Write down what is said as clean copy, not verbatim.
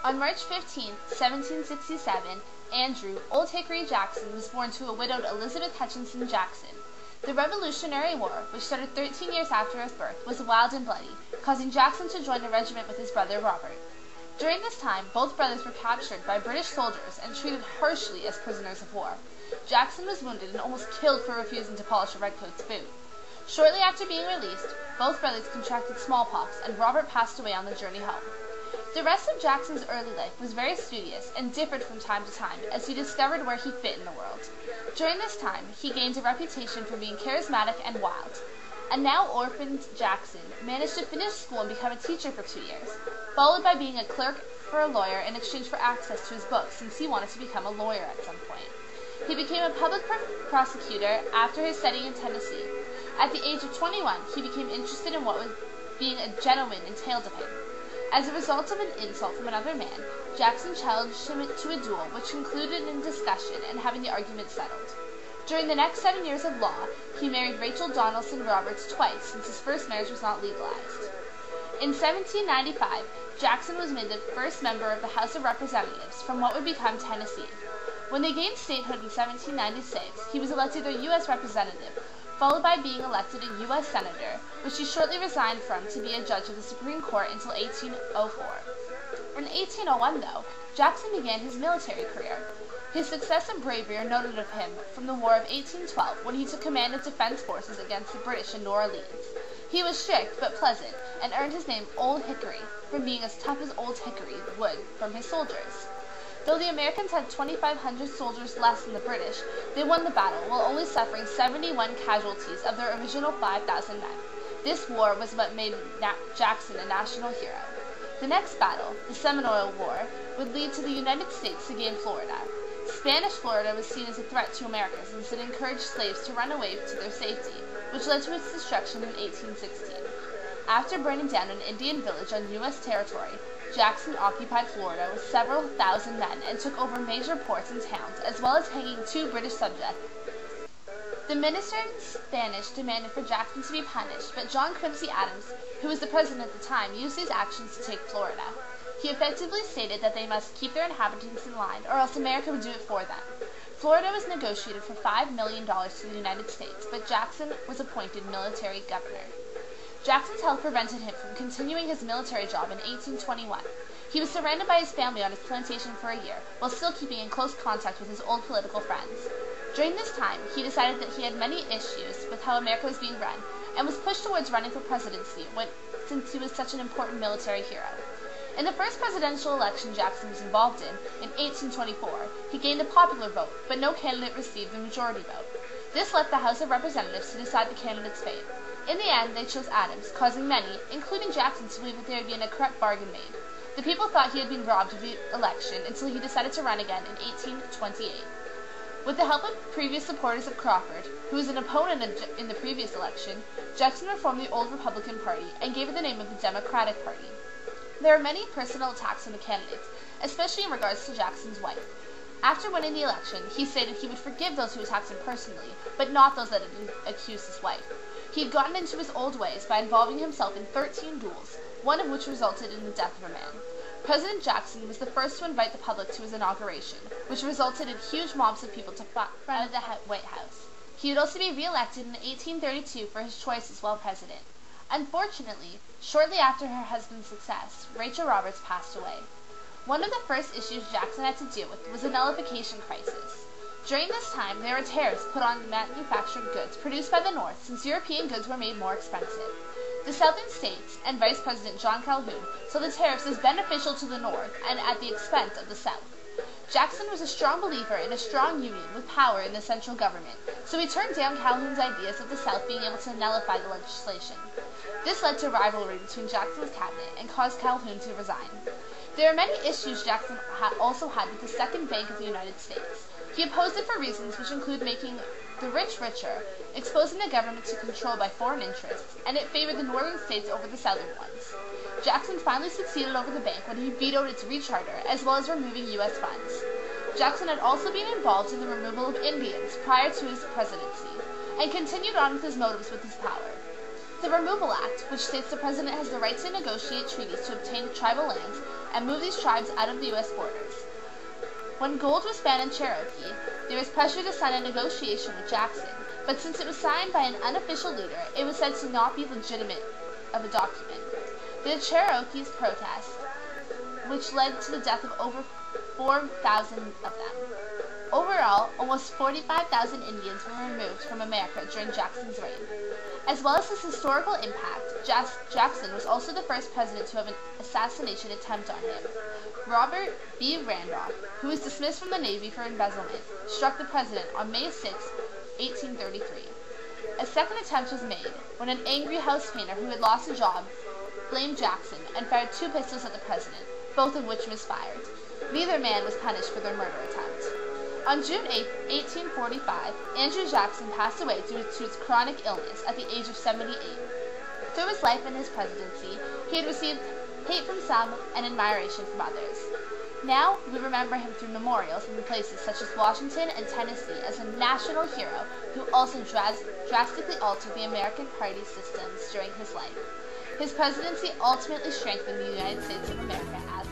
On March 15, 1767, Andrew Old Hickory Jackson was born to a widowed Elizabeth Hutchinson Jackson. The Revolutionary War, which started 13 years after his birth, was wild and bloody, causing Jackson to join a regiment with his brother Robert. During this time, both brothers were captured by British soldiers and treated harshly as prisoners of war. Jackson was wounded and almost killed for refusing to polish a redcoat's boot. Shortly after being released, both brothers contracted smallpox, and Robert passed away on the journey home. The rest of Jackson's early life was very studious and differed from time to time as he discovered where he fit in the world. During this time, he gained a reputation for being charismatic and wild. A now orphaned Jackson managed to finish school and become a teacher for 2 years, followed by being a clerk for a lawyer in exchange for access to his books since he wanted to become a lawyer at some point. He became a public prosecutor after his study in Tennessee. At the age of 21, he became interested in what being a gentleman entailed of him. As a result of an insult from another man, Jackson challenged him to a duel, which concluded in discussion and having the argument settled. During the next 7 years of law, he married Rachel Donaldson Roberts twice, since his first marriage was not legalized. In 1795, Jackson was made the first member of the House of Representatives from what would become Tennessee. When they gained statehood in 1796, he was elected their U.S. representative, followed by being elected a U.S. Senator, which he shortly resigned from to be a judge of the Supreme Court until 1804. In 1801, though, Jackson began his military career. His success and bravery are noted of him from the War of 1812, when he took command of defense forces against the British in New Orleans. He was strict but pleasant, and earned his name Old Hickory, from being as tough as old hickory wood from his soldiers. Though the Americans had 2,500 soldiers less than the British, they won the battle while only suffering 71 casualties of their original 5,000 men. This war was what made Jackson a national hero. The next battle, the Seminole War, would lead to the United States to gain Florida. Spanish Florida was seen as a threat to America since it encouraged slaves to run away to their safety, which led to its destruction in 1816. After burning down an Indian village on U.S. territory, Jackson occupied Florida with several thousand men and took over major ports and towns, as well as hanging 2 British subjects. The minister in Spanish demanded for Jackson to be punished, but John Quincy Adams, who was the president at the time, used these actions to take Florida. He effectively stated that they must keep their inhabitants in line, or else America would do it for them. Florida was negotiated for $5 million to the United States, but Jackson was appointed military governor. Jackson's health prevented him from continuing his military job in 1821. He was surrounded by his family on his plantation for a year, while still keeping in close contact with his old political friends. During this time, he decided that he had many issues with how America was being run, and was pushed towards running for presidency, since he was such an important military hero. In the first presidential election Jackson was involved in 1824, he gained a popular vote, but no candidate received the majority vote. This left the House of Representatives to decide the candidate's fate. In the end, they chose Adams, causing many, including Jackson, to believe that there had been a corrupt bargain made. The people thought he had been robbed of the election until he decided to run again in 1828. With the help of previous supporters of Crawford, who was an opponent in the previous election, Jackson reformed the old Republican Party and gave it the name of the Democratic Party. There are many personal attacks on the candidates, especially in regards to Jackson's wife. After winning the election, he stated he would forgive those who attacked him personally, but not those that had accused his wife. He had gotten into his old ways by involving himself in 13 duels, one of which resulted in the death of a man. President Jackson was the first to invite the public to his inauguration, which resulted in huge mobs of people to front of the White House. He would also be re-elected in 1832 for his choice as well president. Unfortunately, shortly after her husband's success, Rachel Roberts passed away. One of the first issues Jackson had to deal with was the nullification crisis. During this time, there were tariffs put on manufactured goods produced by the North, since European goods were made more expensive. The Southern states and Vice President John Calhoun saw the tariffs as beneficial to the North and at the expense of the South. Jackson was a strong believer in a strong union with power in the central government, so he turned down Calhoun's ideas of the South being able to nullify the legislation. This led to rivalry between Jackson's cabinet and caused Calhoun to resign. There are many issues Jackson also had with the Second Bank of the United States. He opposed it for reasons which include making the rich richer, exposing the government to control by foreign interests, and it favored the northern states over the southern ones. Jackson finally succeeded over the bank when he vetoed its recharter, as well as removing U.S. funds. Jackson had also been involved in the removal of Indians prior to his presidency, and continued on with his motives with his power. The Removal Act, which states the president has the right to negotiate treaties to obtain tribal lands and move these tribes out of the U.S. borders. When gold was banned in Cherokee, there was pressure to sign a negotiation with Jackson, but since it was signed by an unofficial leader, it was said to not be legitimate of a document. The Cherokees protest, which led to the death of over 4,000 of them. Overall, almost 45,000 Indians were removed from America during Jackson's reign. As well as his historical impact, Jackson was also the first president to have an assassination attempt on him. Robert B. Randolph, who was dismissed from the Navy for embezzlement, struck the president on May 6, 1833. A second attempt was made when an angry house painter who had lost a job blamed Jackson and fired 2 pistols at the president, both of which misfired. Neither man was punished for their murder attempt. On June 8, 1845, Andrew Jackson passed away due to his chronic illness at the age of 78. Through his life and his presidency, he had received hate from some and admiration from others. Now, we remember him through memorials in places such as Washington and Tennessee as a national hero who also drastically altered the American party systems during his life. His presidency ultimately strengthened the United States of America as